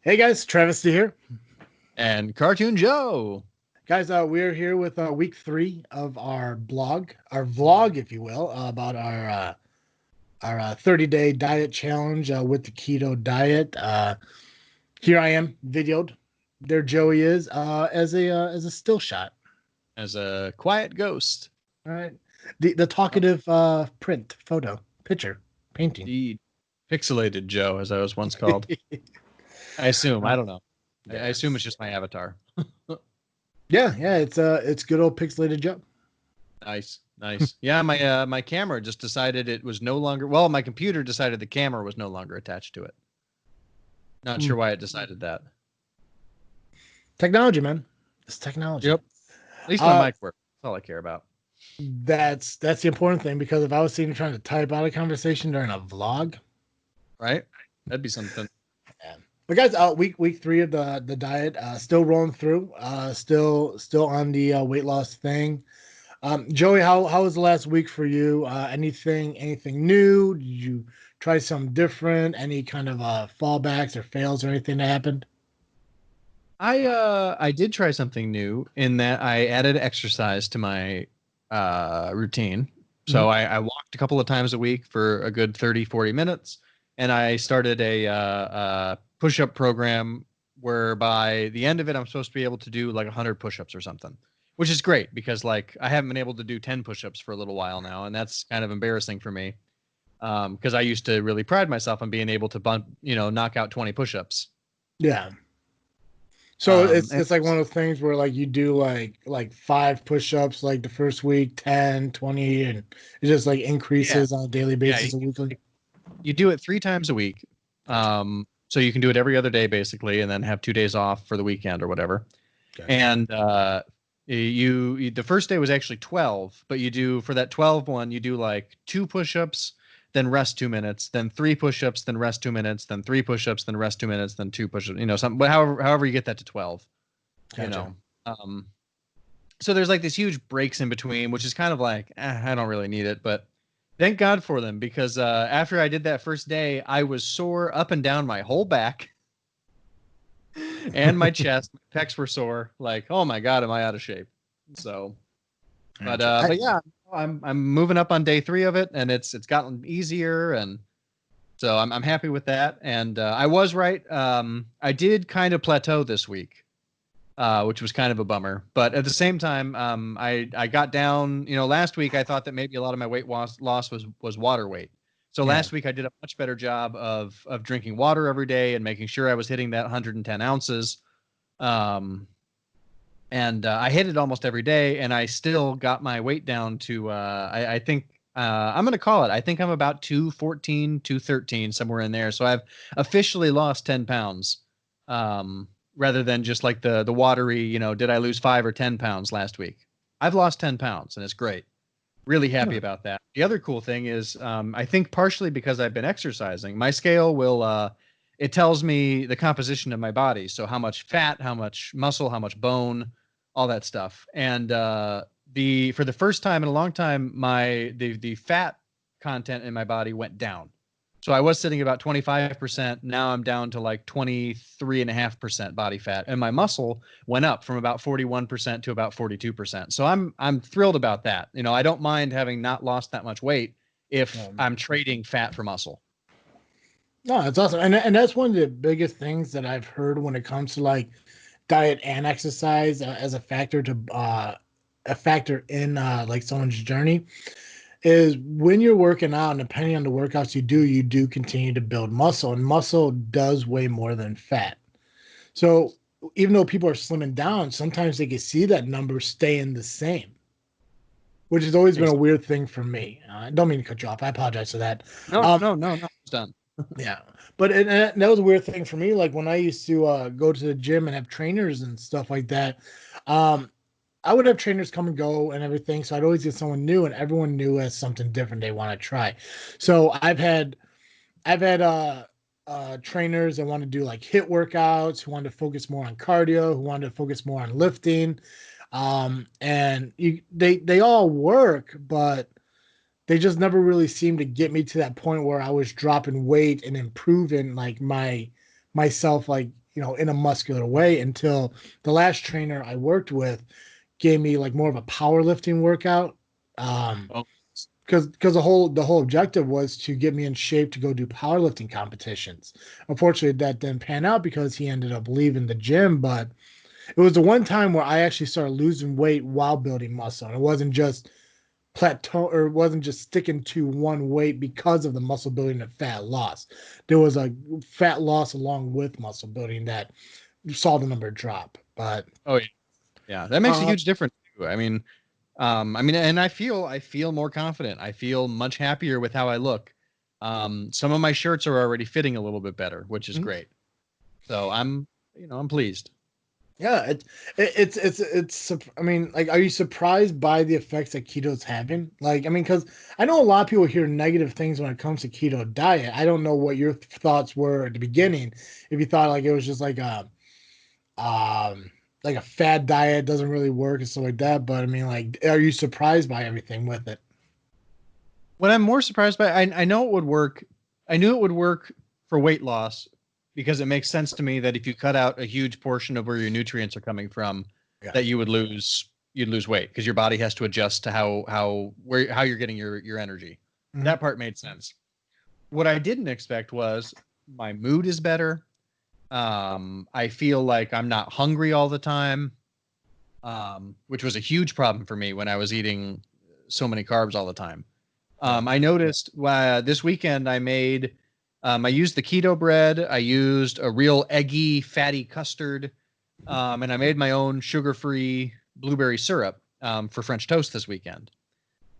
Hey guys, Travis D here. And Cartoon Joe. Guys, we're here with week 3 of our vlog, if you will, about our 30-day diet challenge with the Keto Diet. Here I am, videoed. There Joey is as a still shot. As a quiet ghost. All right. The talkative print, photo, picture, painting. The pixelated Joe, as I was once called. I assume. I don't know. Yes. I assume it's just my avatar. Yeah, it's good old pixelated Joe. Nice. Yeah, my camera just decided it was no longer. Well, my computer decided the camera was no longer attached to it. Not sure why it decided that. Technology, man. It's technology. Yep. At least my mic works. That's all I care about. That's the important thing, because if I was sitting trying to type out a conversation during a vlog, right? That'd be something. Yeah. But guys, week 3 of the diet, still rolling through, still on the weight loss thing. Joey, how was the last week for you? Anything new? Did you try something different? Any kind of fallbacks or fails or anything that happened? I did try something new in that I added exercise to my routine. So I walked a couple of times a week for a good 30-40 minutes, and I started a push-up program where by the end of it, I'm supposed to be able to do like 100 push-ups or something, which is great because like I haven't been able to do 10 push-ups for a little while now. And that's kind of embarrassing for me. Cause I used to really pride myself on being able to knock out 20 push-ups. Yeah. So it's like one of those things where like you do like 5 push-ups like the first week, 10, 20, and it just like increases on a daily basis or weekly. You do it 3 times a week. So you can do it every other day basically, and then have 2 days off for the weekend or whatever. Okay. And you the first day was actually 12, but you do for that 12 one, you do like 2 push-ups, then rest 2 minutes, then 3 push-ups, then rest 2 minutes, then 3 push-ups, then rest 2 minutes, then 2 push-ups, something, but however you get that to 12, gotcha. So there's like this huge breaks in between, which is kind of like, I don't really need it, but thank God for them, because after I did that first day, I was sore up and down my whole back and my chest. My pecs were sore. Like, oh my God, am I out of shape? So, but yeah, I'm moving up on day 3 of it, and it's gotten easier, and so I'm happy with that. And I was right. I did kind of plateau this week, which was kind of a bummer. But at the same time, I got down. Last week I thought that maybe a lot of my weight loss was water weight. So last week I did a much better job of drinking water every day and making sure I was hitting that 110 ounces. And I hit it almost every day, and I still got my weight down to, I think, I'm going to call it, I think I'm about 214, 213, somewhere in there. So I've officially lost 10 pounds, rather than just like the watery, did I lose 5 or 10 pounds last week? I've lost 10 pounds, and it's great. Really happy about that. The other cool thing is, I think partially because I've been exercising, my scale will, it tells me the composition of my body. So how much fat, how much muscle, how much bone, all that stuff. And for the first time in a long time, the fat content in my body went down. So I was sitting about 25%. Now I'm down to like 23.5% body fat, and my muscle went up from about 41% to about 42%. So I'm thrilled about that. I don't mind having not lost that much weight if I'm trading fat for muscle. No, it's awesome. And that's one of the biggest things that I've heard when it comes to like diet and exercise as a factor in like someone's journey, is when you're working out, and depending on the workouts you do continue to build muscle, and muscle does weigh more than fat. So even though people are slimming down, sometimes they can see that number staying the same, which has always been a weird thing for me. I don't mean to cut you off. I apologize for that. No, it's done. Yeah, but that was a weird thing for me. Like when I used to go to the gym and have trainers and stuff like that, I would have trainers come and go and everything. So I'd always get someone new, and everyone new has something different they want to try. So I've had trainers that want to do like HIIT workouts, who want to focus more on cardio, who want to focus more on lifting. And they all work, but they just never really seemed to get me to that point where I was dropping weight and improving like myself, like, in a muscular way until the last trainer I worked with gave me like more of a powerlifting workout. Oh, Because the whole objective was to get me in shape to go do powerlifting competitions. Unfortunately, that didn't pan out because he ended up leaving the gym. But it was the one time where I actually started losing weight while building muscle. And it wasn't just plateau, or it wasn't just sticking to one weight because of the muscle building and fat loss. There was a fat loss along with muscle building that saw the number drop. But oh yeah, that makes a uh, huge difference too. And I feel more confident. I feel much happier with how I look. Some of my shirts are already fitting a little bit better, which is great. So I'm pleased. yeah, I mean, like, are you surprised by the effects that keto's having? Like, I mean, because I know a lot of people hear negative things when it comes to keto diet. I don't know what your thoughts were at the beginning. If you thought like it was just like a fad diet, doesn't really work and stuff like that. But I mean, like, are you surprised by everything with it? What I'm more surprised by, I know it would work. I knew it would work for weight loss because it makes sense to me that if you cut out a huge portion of where your nutrients are coming from, Yeah. that you'd lose weight because your body has to adjust to how you're getting your energy. Mhm. That part made sense. What I didn't expect was my mood is better. I feel like I'm not hungry all the time, which was a huge problem for me when I was eating so many carbs all the time. I noticed this weekend I used the keto bread. I used a real eggy, fatty custard, and I made my own sugar-free blueberry syrup for French toast this weekend.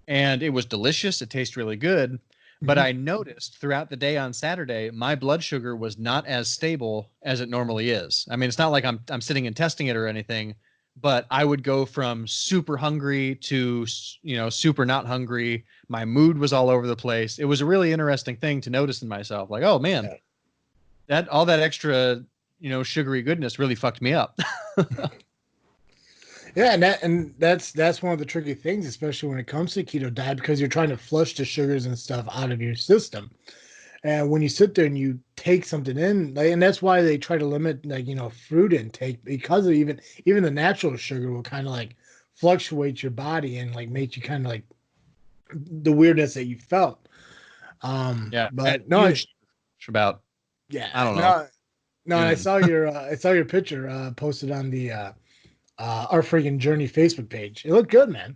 And it was delicious. It tastes really good. But I noticed throughout the day on Saturday, my blood sugar was not as stable as it normally is. I mean, it's not like I'm sitting and testing it or anything, but I would go from super hungry to, super not hungry. My mood was all over the place. It was a really interesting thing to notice in myself. Like, oh man, that all that extra, sugary goodness really fucked me up. Yeah, and that's one of the tricky things, especially when it comes to keto diet, because you're trying to flush the sugars and stuff out of your system. And when you sit there and you take something in, like, and that's why they try to limit, like, fruit intake, because of even the natural sugar will kind of like fluctuate your body and like make you kind of like the weirdness that you felt. Yeah, But no, huge about yeah, I don't know. no, and June. I saw your picture posted on the Our Freaking Journey Facebook page. It looked good, man.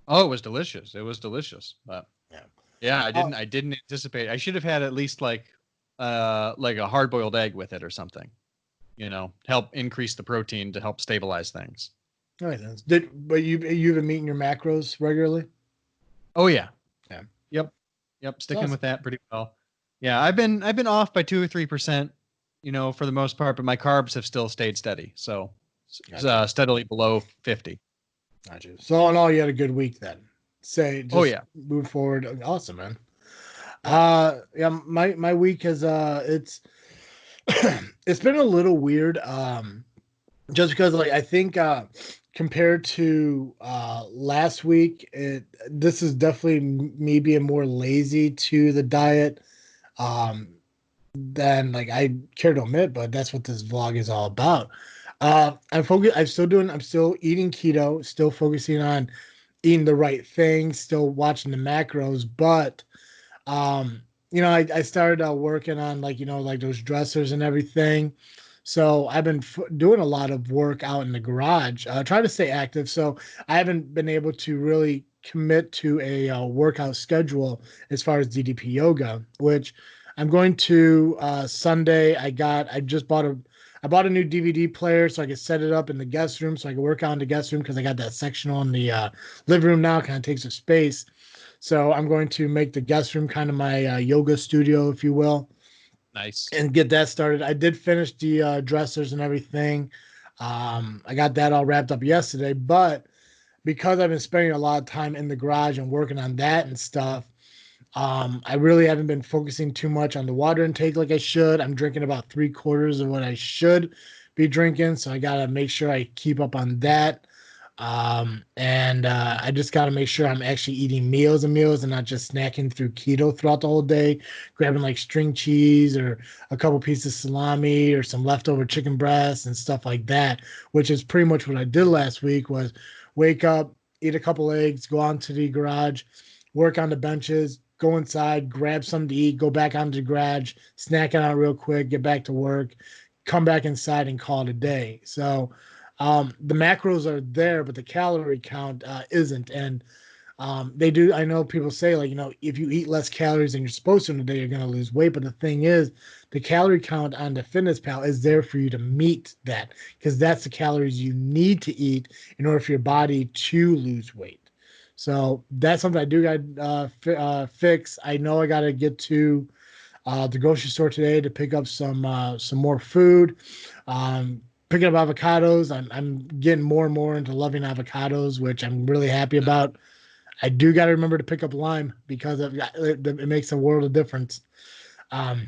Oh, it was delicious. It was delicious. But Yeah. yeah, I didn't anticipate. I should have had at least like a hard-boiled egg with it or something. Help increase the protein to help stabilize things. That makes sense. But you've been meeting your macros regularly? Oh yeah. Yeah. Yep, That's sticking awesome. with that pretty well. Yeah, I've been off by 2 or 3%, for the most part, but my carbs have still stayed steady. So Gotcha. steadily below 50. Gotcha. So all in all, you had a good week then. Say Oh just yeah. move forward. Awesome, man. Yep. Yeah, my week has it's been a little weird. Just because, like, I think compared to last week, this is definitely me being more lazy to the diet than like I care to admit, but that's what this vlog is all about. I'm still eating keto, still focusing on eating the right things, still watching the macros, but um, I started working on, like, like those dressers and everything. So I've been doing a lot of work out in the garage, trying to stay active. So I haven't been able to really commit to a workout schedule as far as DDP yoga, which I'm going to Sunday. I bought a new DVD player so I could set it up in the guest room so I can work out in the guest room because I got that sectional in the living room now. Kind of takes up space. So I'm going to make the guest room kind of my yoga studio, if you will, Nice. and get that started. I did finish the dressers and everything. I got that all wrapped up yesterday, but because I've been spending a lot of time in the garage and working on that and stuff, I really haven't been focusing too much on the water intake like I should. I'm drinking about 3/4 of what I should be drinking, so I gotta make sure I keep up on that. And I just got to make sure I'm actually eating meals and meals and not just snacking through keto throughout the whole day, grabbing like string cheese or a couple pieces of salami or some leftover chicken breasts and stuff like that, which is pretty much what I did last week was wake up, eat a couple eggs, go out to the garage, work on the benches, go inside, grab something to eat, go back onto the garage, snack it out real quick, get back to work, come back inside and call it a day. So the macros are there, but the calorie count isn't. And they do. I know people say like, if you eat less calories than you're supposed to in a day, you're going to lose weight. But the thing is, the calorie count on the Fitness Pal is there for you to meet that because that's the calories you need to eat in order for your body to lose weight. So that's something I do got fix. I know I got to get to the grocery store today to pick up some more food. Picking up avocados. I'm getting more and more into loving avocados, which I'm really happy about. I do got to remember to pick up lime because it makes a world of difference. Um,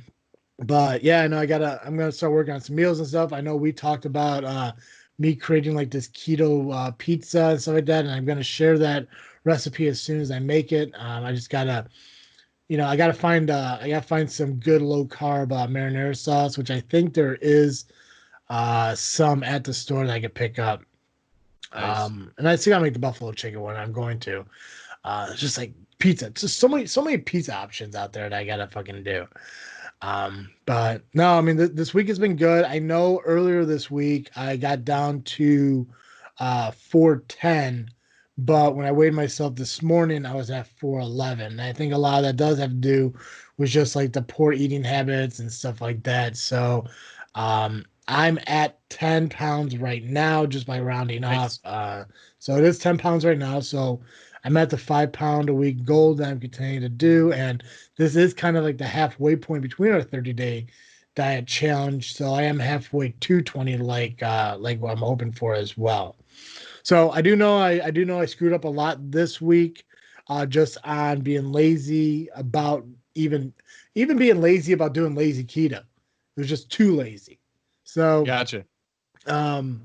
but yeah, I know I'm gonna start working on some meals and stuff. I know we talked about me creating like this keto pizza and stuff like that, and I'm gonna share that recipe as soon as I make it. I just gotta I gotta find some good low carb marinara sauce, which I think there is some at the store that I could pick up. Nice. And I still gotta make the buffalo chicken one. I'm going to. It's just like pizza. It's just so many pizza options out there that I gotta fucking do. But no, I mean this week has been good. I know earlier this week I got down to 410, but when I weighed myself this morning, I was at 411. And I think a lot of that does have to do with just like the poor eating habits and stuff like that. So I'm at 10 pounds right now, just by rounding off. Nice. So it is 10 pounds right now. So I'm at the 5 pound a week goal that I'm continuing to do. And this is kind of like the halfway point between our 30-day diet challenge. So I am halfway to 20, like what I'm hoping for as well. So I do know I screwed up a lot this week, just on being lazy about even being lazy about doing lazy keto. It was just too lazy. So Gotcha. um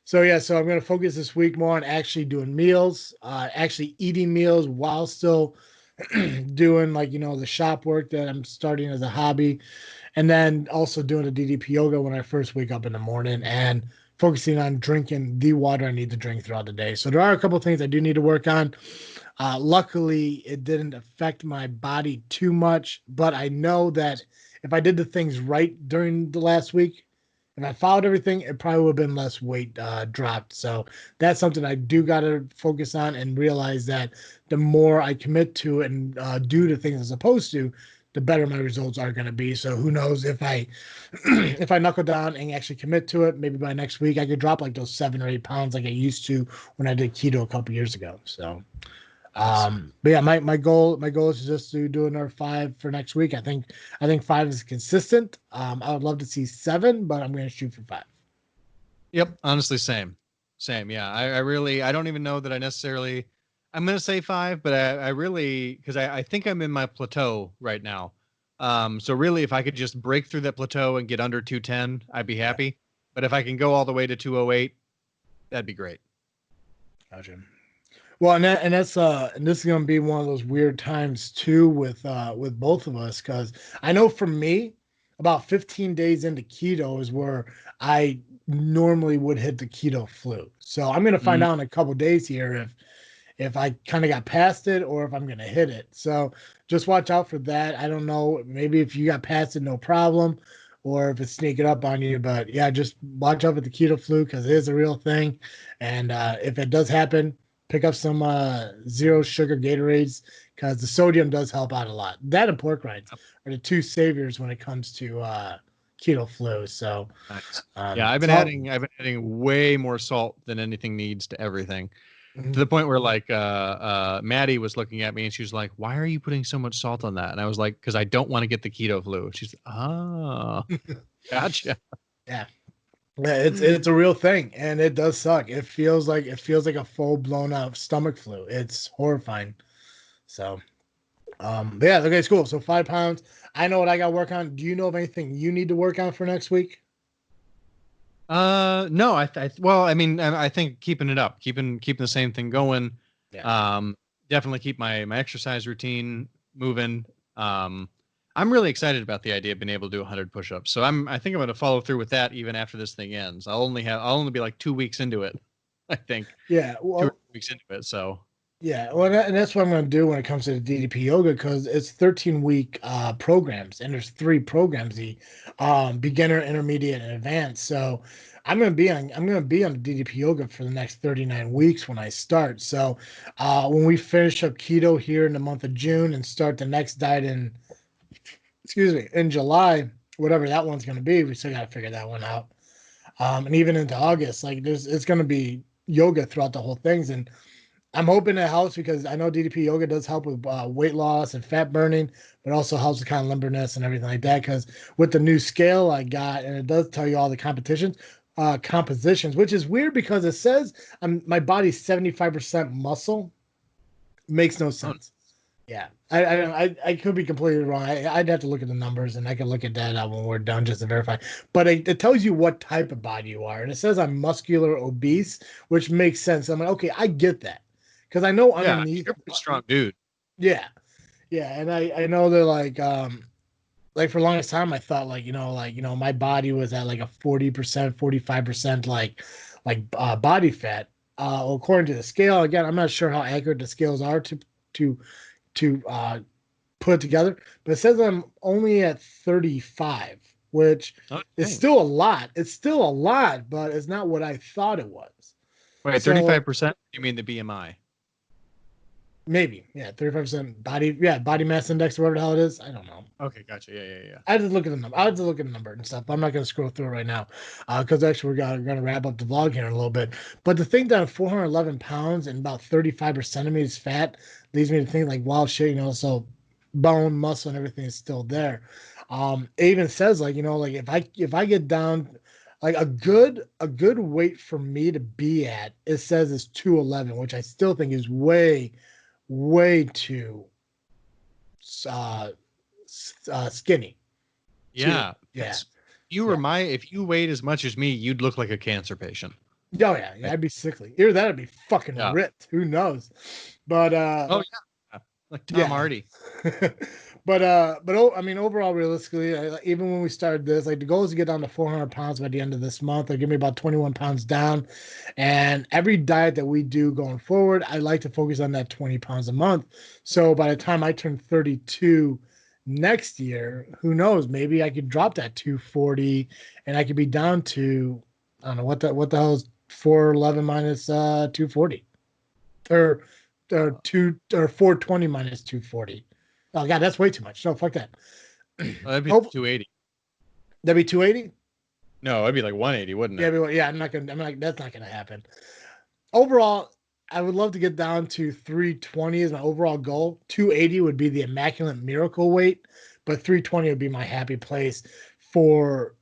so yeah, so I'm gonna focus this week more on actually doing meals, actually eating meals while still doing like the shop work that I'm starting as a hobby, and then also doing the DDP yoga when I first wake up in the morning and focusing on drinking the water I need to drink throughout the day. So there are a couple of things I do need to work on. Luckily, it didn't affect my body too much, but I know that if I did the things right during the last week, if I followed everything, it probably would have been less weight dropped. So that's something I do got to focus on and realize that the more I commit to it and do the things I'm supposed to, the better my results are going to be. So who knows if I if I knuckle down and actually commit to it, maybe by next week I could drop like those 7 or 8 pounds like I used to when I did keto a couple years ago. So Nice. but yeah, my goal is just to do another 5 for next week. I think 5 is consistent. I would love to see 7, but I'm going to shoot for 5. Yep. Honestly, same. Same. Yeah. I really, I don't even know that I necessarily, I'm going to say 5, but I really, because I think I'm in my plateau right now. So really, if I could just break through that plateau and get under 210, I'd be Yeah, happy. But if I can go all the way to 208, that'd be great. gotcha. Well, and this is going to be one of those weird times too with both of us because I know for me, about 15 days into keto is where I normally would hit the keto flu. So I'm going to find Mm, out in a couple days here if I kind of got past it or if I'm going to hit it. So just watch out for that. I don't know. Maybe if you got past it, no problem, or if it's sneaking up on you. But yeah, just watch out for the keto flu because it is a real thing. And if it does happen, pick up some zero sugar Gatorades because the sodium does help out a lot. That and pork rinds are the two saviors when it comes to keto flu. So, nice. Yeah, I've been so adding way more salt than anything needs to everything. To mhm. the point where like Maddie was looking at me and she was like, "Why are you putting so much salt on that?" And I was like, "Because I don't want to get the keto flu." She's, "Oh, gotcha." Yeah. Yeah, it's a real thing, and it does suck. It feels like a full blown out stomach flu. It's horrifying. So, but yeah, okay, it's cool. So 5 pounds. I know what I got to work on. Do you know of anything you need to work on for next week? No, well, I mean, I think keeping it up, keeping the same thing going. Yeah. Definitely keep my exercise routine moving. I'm really excited about the idea of being able to do 100 push-ups. So I think I'm going to follow through with that even after this thing ends. I'll only be like 2 weeks into it, I think. Yeah. 2 or 3 Well, weeks into it. So yeah. Well, and that's what I'm going to do when it comes to the DDP yoga, because it's 13-week programs, and there's 3 programs: the beginner, intermediate, and advanced. So I'm going to be on the DDP yoga for the next 39 weeks when I start. So when we finish up keto here in the month of June and start the next diet in July, whatever that one's going to be, we still got to figure that one out. And even into August, like it's going to be yoga throughout the whole things. And I'm hoping it helps, because I know DDP yoga does help with weight loss and fat burning, but also helps with kind of limberness and everything like that. Because with the new scale I got, and it does tell you all the compositions, which is weird because it says my body's 75% muscle. Makes no oh, sense. Yeah, I could be completely wrong. I'd have to look at the numbers, and I can look at that when we're done just to verify. But it tells you what type of body you are, and it says I'm muscular obese, which makes sense. I'm like, okay, I get that, because I know yeah, underneath. you're a pretty strong dude. Yeah, yeah, and I know they're like for the longest time I thought my body was at like a 40%, 45% body fat. According to the scale, again, I'm not sure how accurate the scales are to to put it together, but it says I'm only at 35, which Oh, is dang. still a lot. It's still a lot, but it's not what I thought it was. Wait, So 35%? You mean the BMI? maybe, yeah, 35% body mass index or whatever the hell it is. I don't know. Okay, gotcha. Yeah. I had to look at the number. I had to look at the number and stuff. I'm not going to scroll through it right now, because actually we're going to wrap up the vlog here in a little bit. But to think that I'm 411 pounds and about 35 centimeters fat leads me to think like, wow, shit, so bone, muscle, and everything is still there. It even says like, like if I get down, like a good weight for me to be at, it says is 211, which I still think is way too uh, skinny. Too. Yeah. Yeah. Yeah. If you weighed as much as me, you'd look like a cancer patient. Oh yeah, I'd be sickly. Either that, I'd be fucking Yeah. ripped. Who knows? But Oh yeah. Like Tom yeah. Hardy. I mean, overall, realistically, even when we started this, like the goal is to get down to 400 pounds by the end of this month. They give me about 21 pounds down, and every diet that we do going forward, I like to focus on that 20 pounds a month. So by the time I turn 32 next year, who knows? Maybe I could drop that 240, and I could be down to, I don't know what the hell is 411 minus 240, or 420 minus 240. Oh god, that's way too much. No, fuck that. That'd be Oh, 280. that'd be 280. No, it'd be like 180, wouldn't Yeah, it? yeah. That's not gonna happen. Overall, I would love to get down to 320 is my overall goal. 280 would be the immaculate miracle weight, but 320 would be my happy place for,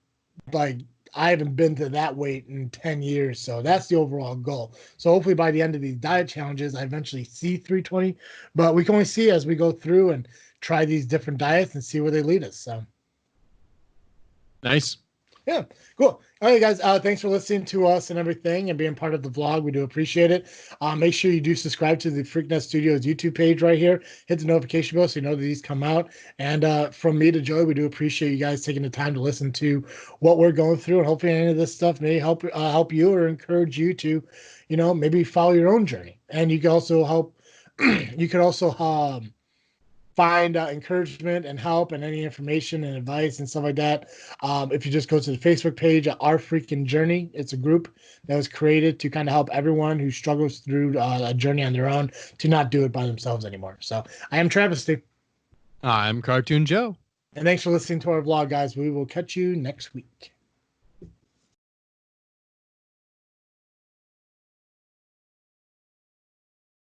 like, I haven't been to that weight in 10 years. So that's the overall goal. So hopefully by the end of these diet challenges, I eventually see 320, but we can only see as we go through and try these different diets and see where they lead us. So Nice. yeah, cool. All right, guys. Thanks for listening to us and everything and being part of the vlog. We do appreciate it. Make sure you do subscribe to the Freaknet Studios YouTube page right here. Hit the notification bell so you know that these come out. And from me to Joey, we do appreciate you guys taking the time to listen to what we're going through. And hopefully any of this stuff may help you or encourage you to, maybe follow your own journey. And you can also help. You can also find encouragement and help and any information and advice and stuff like that. If you just go to the Facebook page, Our Freakin Journey, it's a group that was created to kind of help everyone who struggles through a journey on their own to not do it by themselves anymore. So I am Travesty. I'm Cartoon Joe. And thanks for listening to our vlog, guys. We will catch you next week.